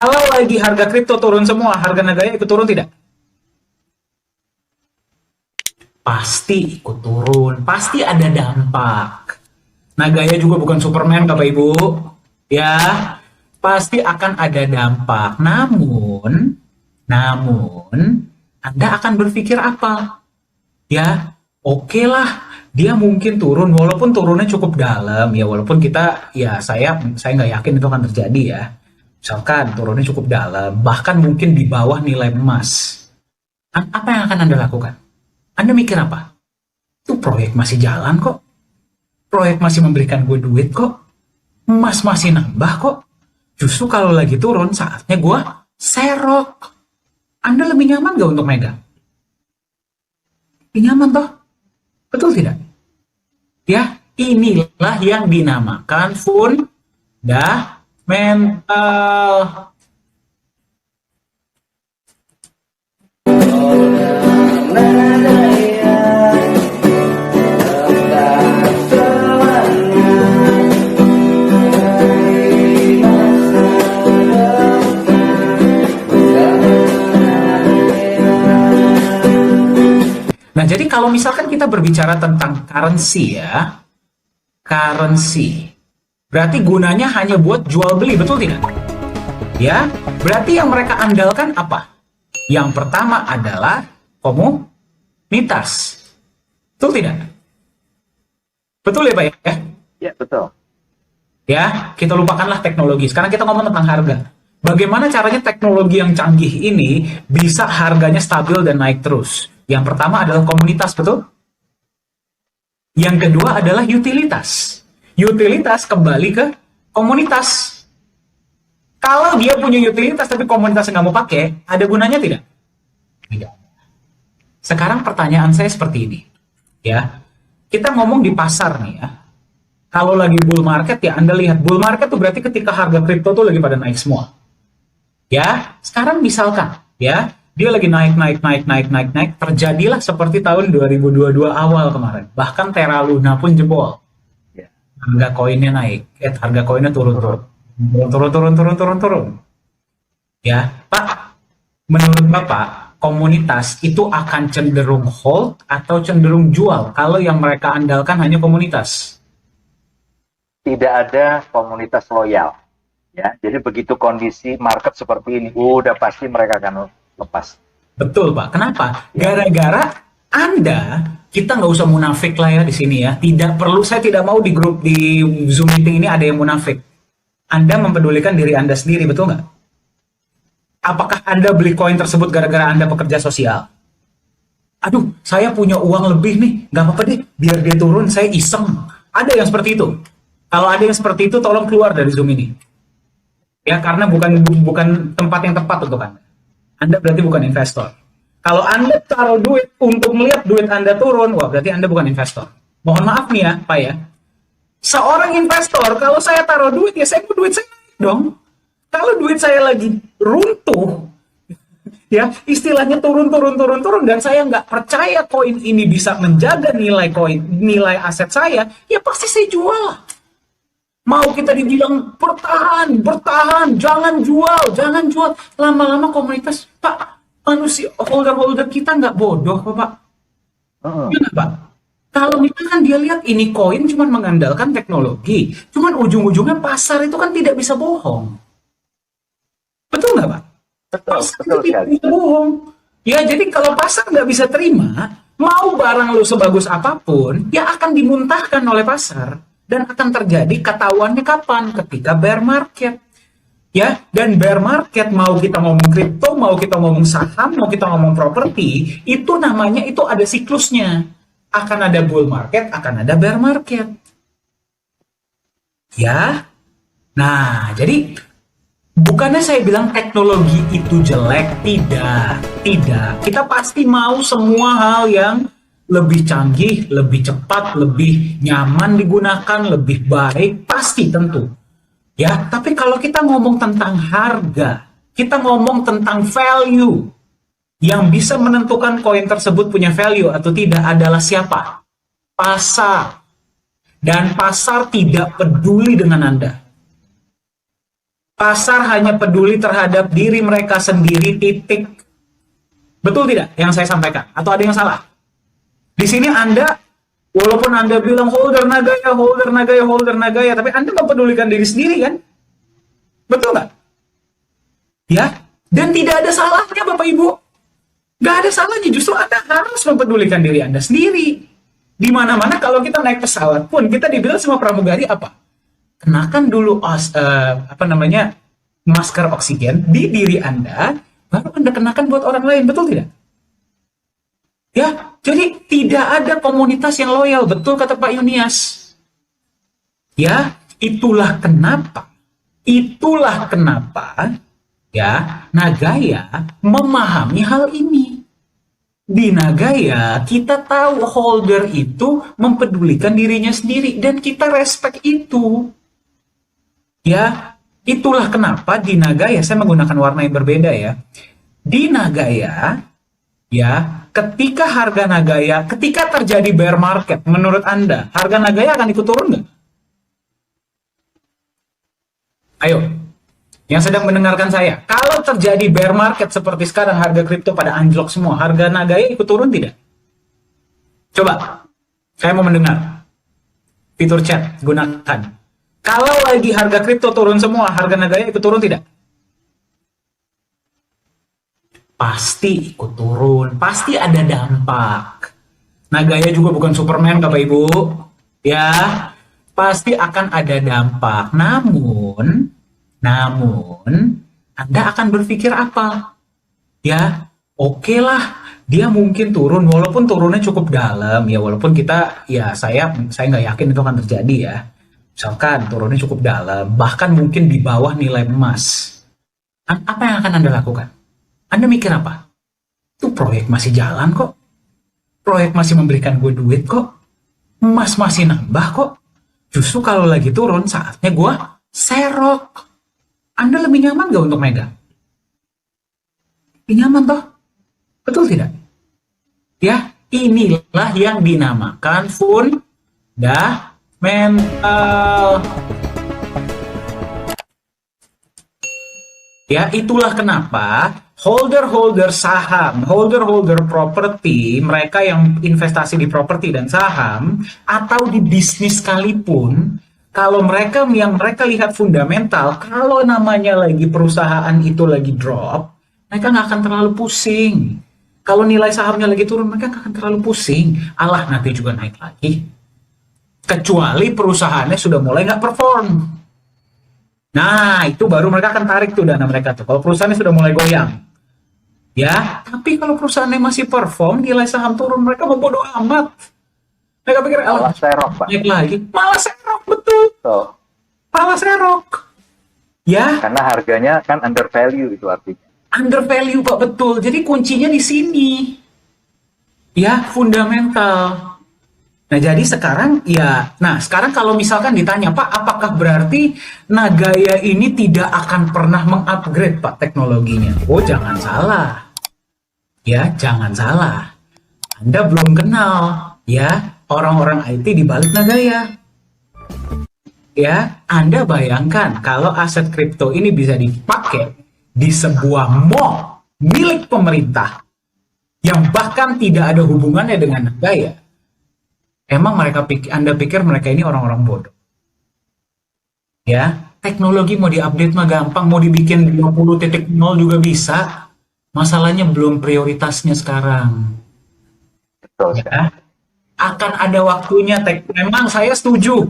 Kalau lagi harga kripto turun semua, harga Nagaya ikut turun tidak? Pasti ikut turun, pasti ada dampak. Nagaya juga bukan Superman, Bapak Ibu. Ya, pasti akan ada dampak. Namun, Anda akan berpikir apa? Ya, oke lah, dia mungkin turun, walaupun turunnya cukup dalam, ya walaupun kita, ya saya nggak yakin itu akan terjadi ya. Misalkan turunnya cukup dalam, bahkan mungkin di bawah nilai emas. Apa yang akan Anda lakukan? Anda mikir apa? Itu proyek masih jalan kok. Proyek masih memberikan gue duit kok. Emas masih nambah kok. Justru kalau lagi turun, saatnya gue serok. Anda lebih nyaman gak untuk megang? Lebih nyaman toh? Betul tidak? Ya, inilah yang dinamakan fundamental. Nah, jadi kalau misalkan kita berbicara tentang currency ya, currency, berarti gunanya hanya buat jual beli, betul tidak? Ya, berarti yang mereka andalkan apa? Yang pertama adalah komunitas. Betul tidak? Betul ya Pak ya? Ya, betul. Ya, kita lupakanlah teknologi. Sekarang kita ngomong tentang harga. Bagaimana caranya teknologi yang canggih ini bisa harganya stabil dan naik terus? Yang pertama adalah komunitas, betul? Yang kedua adalah utilitas. Utilitas kembali ke komunitas. Kalau dia punya utilitas tapi komunitas nggak mau pakai, ada gunanya tidak? Tidak. Sekarang pertanyaan saya seperti ini. Ya, kita ngomong di pasar nih ya. Kalau lagi bull market ya Anda lihat bull market tuh berarti ketika harga kripto tuh lagi pada naik semua. Ya, sekarang misalkan ya, dia lagi naik, terjadilah seperti tahun 2022 awal kemarin. Bahkan Terra Luna pun jebol. Ya. Harga koinnya naik, harga koinnya turun. Ya, Pak, menurut Bapak, komunitas itu akan cenderung hold atau cenderung jual kalau yang mereka andalkan hanya komunitas? Tidak ada komunitas loyal. Ya, jadi begitu kondisi market seperti ini, udah pasti mereka akan lepas. Betul, Pak. Kenapa? Gara-gara Anda, kita nggak usah munafik lah ya di sini ya. Tidak perlu, saya tidak mau di grup di Zoom meeting ini ada yang munafik. Anda mempedulikan diri Anda sendiri, betul nggak? Apakah Anda beli koin tersebut gara-gara Anda pekerja sosial? Aduh, saya punya uang lebih nih, nggak apa-apa deh, biar dia turun, saya iseng. Ada yang seperti itu. Kalau ada yang seperti itu, tolong keluar dari Zoom ini. Ya, karena bukan tempat yang tepat untuk Anda. Anda berarti bukan investor. Kalau Anda taruh duit untuk melihat duit Anda turun, wah berarti Anda bukan investor. Mohon maaf nih ya, Pak ya. Seorang investor, kalau saya taruh duit, ya saya mau duit saya naik dong. Kalau duit saya lagi runtuh, ya istilahnya turun, dan saya nggak percaya koin ini bisa menjaga nilai aset saya, ya pasti saya jual. Mau kita dibilang bertahan, jangan jual. Lama-lama komunitas, Pak, manusia holder kita nggak bodoh, Pak. Gimana, Pak? Kalau misalkan dia lihat ini koin cuma mengandalkan teknologi, cuman ujung-ujungnya pasar itu kan tidak bisa bohong. Betul nggak, Pak? Pasar Betul itu tidak sekali. bisa bohong. Ya, jadi kalau pasar nggak bisa terima, mau barang lu sebagus apapun, ya akan dimuntahkan oleh pasar. Dan akan terjadi ketahuannya kapan? Ketika bear market. Ya, dan bear market mau kita ngomong kripto, mau kita ngomong saham, mau kita ngomong properti, itu namanya itu ada siklusnya. Akan ada bull market, akan ada bear market. Ya. Nah, jadi bukannya saya bilang teknologi itu jelek, tidak. Kita pasti mau semua hal yang lebih canggih, lebih cepat, lebih nyaman digunakan, lebih baik, pasti tentu. Ya, tapi kalau kita ngomong tentang harga, kita ngomong tentang value, yang bisa menentukan koin tersebut punya value atau tidak adalah siapa? Pasar. Dan pasar tidak peduli dengan Anda. Pasar hanya peduli terhadap diri mereka sendiri, titik. Betul tidak yang saya sampaikan? Atau ada yang salah? Di sini Anda, walaupun Anda bilang holder Nagaya, holder Nagaya, holder Nagaya, tapi Anda mempedulikan diri sendiri kan? Betul nggak? Ya, dan tidak ada salahnya Bapak Ibu. Nggak ada salahnya, justru Anda harus mempedulikan diri Anda sendiri. Di mana-mana kalau kita naik pesawat pun, kita dibilang sama pramugari apa? Kenakan dulu masker oksigen di diri Anda, baru Anda kenakan buat orang lain, betul tidak? Ya, jadi tidak ada komunitas yang loyal, betul kata Pak Yunias. Ya, itulah kenapa ya Nagaya memahami hal ini. Di Nagaya kita tahu holder itu mempedulikan dirinya sendiri dan kita respect itu. Ya, itulah kenapa di Nagaya, saya menggunakan warna yang berbeda ya. Di Nagaya, ya, ketika harga Nagaya, ketika terjadi bear market, menurut Anda, harga Nagaya akan ikut turun nggak? Ayo, yang sedang mendengarkan saya, kalau terjadi bear market seperti sekarang, harga kripto pada anjlok semua, harga Nagaya ikut turun tidak? Coba, saya mau mendengar. Fitur chat, gunakan. Kalau lagi harga kripto turun semua, harga Nagaya ikut turun tidak? Pasti ikut turun, pasti ada dampak. Nagaya juga bukan Superman Bapak Ibu, ya, pasti akan ada dampak. Namun, Anda akan berpikir apa? Ya, oke lah, dia mungkin turun, walaupun turunnya cukup dalam, ya, walaupun kita, ya, saya nggak yakin itu akan terjadi ya. Misalkan turunnya cukup dalam, bahkan mungkin di bawah nilai emas. Apa yang akan Anda lakukan? Anda mikir apa? Itu proyek masih jalan kok. Proyek masih memberikan gue duit kok. Emas masih nambah kok. Justru kalau lagi turun, saatnya gue serok. Anda lebih nyaman gak untuk megang? Lebih nyaman toh? Betul tidak? Ya, inilah yang dinamakan fundamental. Ya, itulah kenapa holder-holder saham, holder-holder properti, mereka yang investasi di properti dan saham, atau di bisnis sekalipun, kalau mereka lihat fundamental, kalau namanya lagi perusahaan itu lagi drop, mereka nggak akan terlalu pusing. Kalau nilai sahamnya lagi turun, mereka nggak akan terlalu pusing. Allah, nanti juga naik lagi. Kecuali perusahaannya sudah mulai nggak perform. Nah, itu baru mereka akan tarik tuh dana mereka tuh. Kalau perusahaannya sudah mulai goyang. Ya, tapi kalau perusahaannya masih perform, nilai saham turun, mereka mau bodo amat. Mereka pikir, malah serok, Pak. Naik lagi. Malah serok, betul. So, malah serok. Ya. Karena harganya kan under value itu artinya. Under value, Pak, betul. Jadi kuncinya di sini. Ya, fundamental. Nah, jadi sekarang ya, sekarang kalau misalkan ditanya, Pak, apakah berarti Nagaya ini tidak akan pernah mengupgrade, Pak, teknologinya? Oh, jangan salah. Ya, jangan salah. Anda belum kenal, ya, orang-orang IT di balik Nagaya. Ya, Anda bayangkan kalau aset kripto ini bisa dipakai di sebuah mall milik pemerintah yang bahkan tidak ada hubungannya dengan Nagaya. Emang Anda pikir mereka ini orang-orang bodoh? Ya, teknologi mau diupdate mah gampang, mau dibikin 20.0 juga bisa. Masalahnya belum prioritasnya sekarang. Betul. Ya, akan ada waktunya. Memang saya setuju.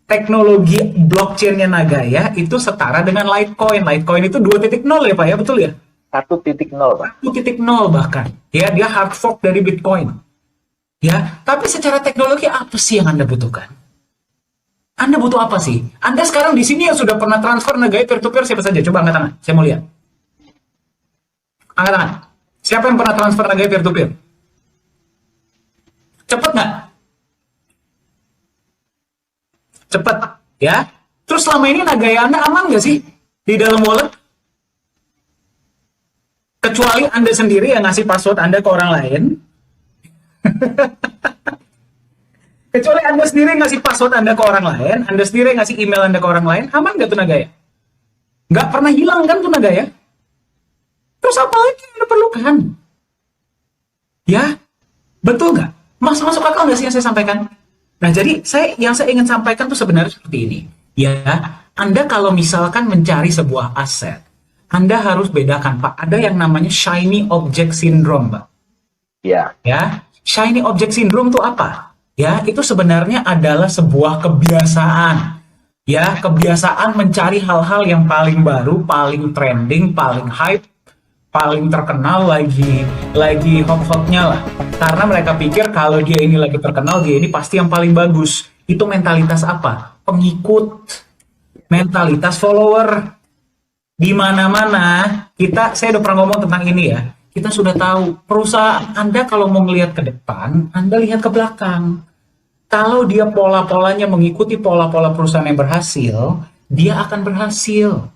Teknologi blockchain-nya Nagaya itu setara dengan Litecoin. Litecoin itu 2.0 ya Pak ya, betul ya? 1.0 Pak. 1.0 bahkan. Ya, dia hard fork dari Bitcoin. Ya, tapi secara teknologi apa sih yang Anda butuhkan? Anda butuh apa sih? Anda sekarang di sini yang sudah pernah transfer Nagaya peer-to-peer siapa saja? Coba angkat tangan, saya mau lihat. Angkat tangan. Siapa yang pernah transfer Nagaya peer-to-peer? Cepet nggak? Cepet, ya. Terus selama ini Nagaya Anda aman nggak sih di dalam wallet? Kecuali Anda sendiri yang ngasih password Anda ke orang lain. Kecuali Anda sendiri ngasih password Anda ke orang lain, Anda sendiri ngasih email Anda ke orang lain, aman nggak tuh Nagaya? Nggak pernah hilang kan tenaga ya? Terus apa lagi yang Anda perlukan? Ya, betul nggak? Masuk akal nggak sih yang saya sampaikan? Nah, jadi yang saya ingin sampaikan tuh sebenarnya seperti ini. Ya, Anda kalau misalkan mencari sebuah aset, Anda harus bedakan, Pak. Ada yang namanya shiny object syndrome, Pak. Ya. Ya, shiny object syndrome itu apa? Ya, itu sebenarnya adalah sebuah kebiasaan. Ya, kebiasaan mencari hal-hal yang paling baru, paling trending, paling hype, paling terkenal, lagi hot-hotnya lah. Karena mereka pikir kalau dia ini lagi terkenal, dia ini pasti yang paling bagus. Itu mentalitas apa? Pengikut, mentalitas follower. Di mana-mana saya udah pernah ngomong tentang ini ya. Kita sudah tahu perusahaan Anda kalau mau ngelihat ke depan, Anda lihat ke belakang. Kalau dia pola-polanya mengikuti pola-pola perusahaan yang berhasil, dia akan berhasil.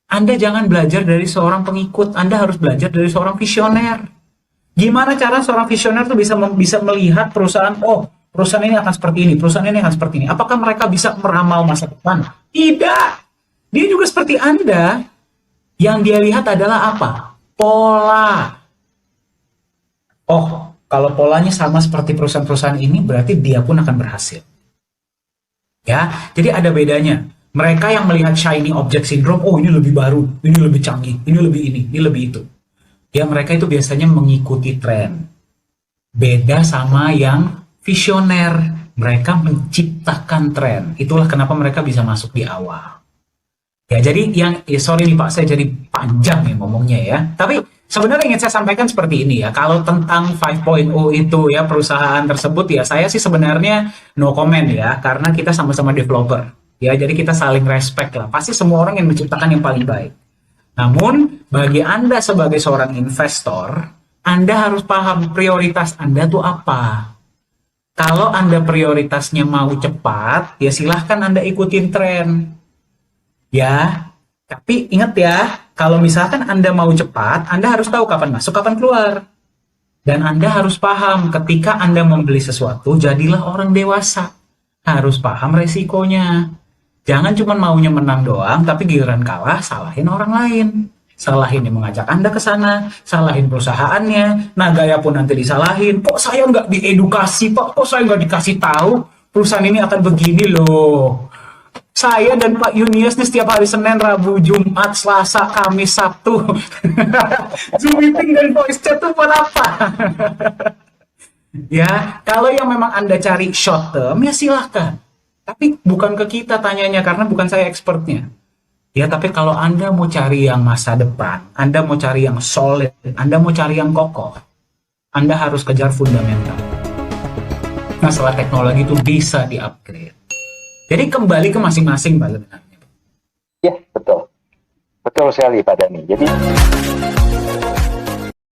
Anda jangan belajar dari seorang pengikut, Anda harus belajar dari seorang visioner. Gimana cara seorang visioner tuh bisa melihat perusahaan, oh, perusahaan ini akan seperti ini, perusahaan ini akan seperti ini. Apakah mereka bisa meramal masa depan? Tidak. Dia juga seperti Anda. Yang dia lihat adalah apa? Pola. Oh, kalau polanya sama seperti perusahaan-perusahaan ini, berarti dia pun akan berhasil. Ya, jadi ada bedanya. Mereka yang melihat shiny object syndrome, oh ini lebih baru, ini lebih canggih, ini lebih itu. Ya, mereka itu biasanya mengikuti tren. Beda sama yang visioner, mereka menciptakan tren. Itulah kenapa mereka bisa masuk di awal. Ya, jadi sorry nih Pak, saya jadi panjang ya ngomongnya ya. Tapi sebenarnya ingin saya sampaikan seperti ini ya. Kalau tentang 5.0 itu ya, perusahaan tersebut ya, saya sih sebenarnya no comment ya, karena kita sama-sama developer. Ya, jadi kita saling respect lah. Pasti semua orang yang menciptakan yang paling baik. Namun, bagi Anda sebagai seorang investor, Anda harus paham prioritas Anda tuh apa. Kalau Anda prioritasnya mau cepat, ya silahkan Anda ikutin tren. Ya, tapi ingat ya, kalau misalkan Anda mau cepat, Anda harus tahu kapan masuk, kapan keluar. Dan Anda harus paham ketika Anda membeli sesuatu, jadilah orang dewasa. Harus paham resikonya. Jangan cuma maunya menang doang, tapi giliran kalah, salahin orang lain. Salahin yang mengajak Anda ke sana, salahin perusahaannya, nah gaya pun nanti disalahin. Kok saya nggak diedukasi, Pak? Kok saya nggak dikasih tahu perusahaan ini akan begini loh? Saya dan Pak Yunius nih setiap hari Senin, Rabu, Jumat, Selasa, Kamis, Sabtu. Zoom meeting dan voice chat itu buat apa? Ya, kalau yang memang Anda cari short term, ya silahkan. Tapi bukan ke kita tanyanya, karena bukan saya expertnya. Ya, tapi kalau Anda mau cari yang masa depan, Anda mau cari yang solid, Anda mau cari yang kokoh, Anda harus kejar fundamental. Masalah teknologi itu bisa di-upgrade. Jadi kembali ke masing-masing Pak sebenarnya. Ya, betul. Betul sekali Pak Dhani. Jadi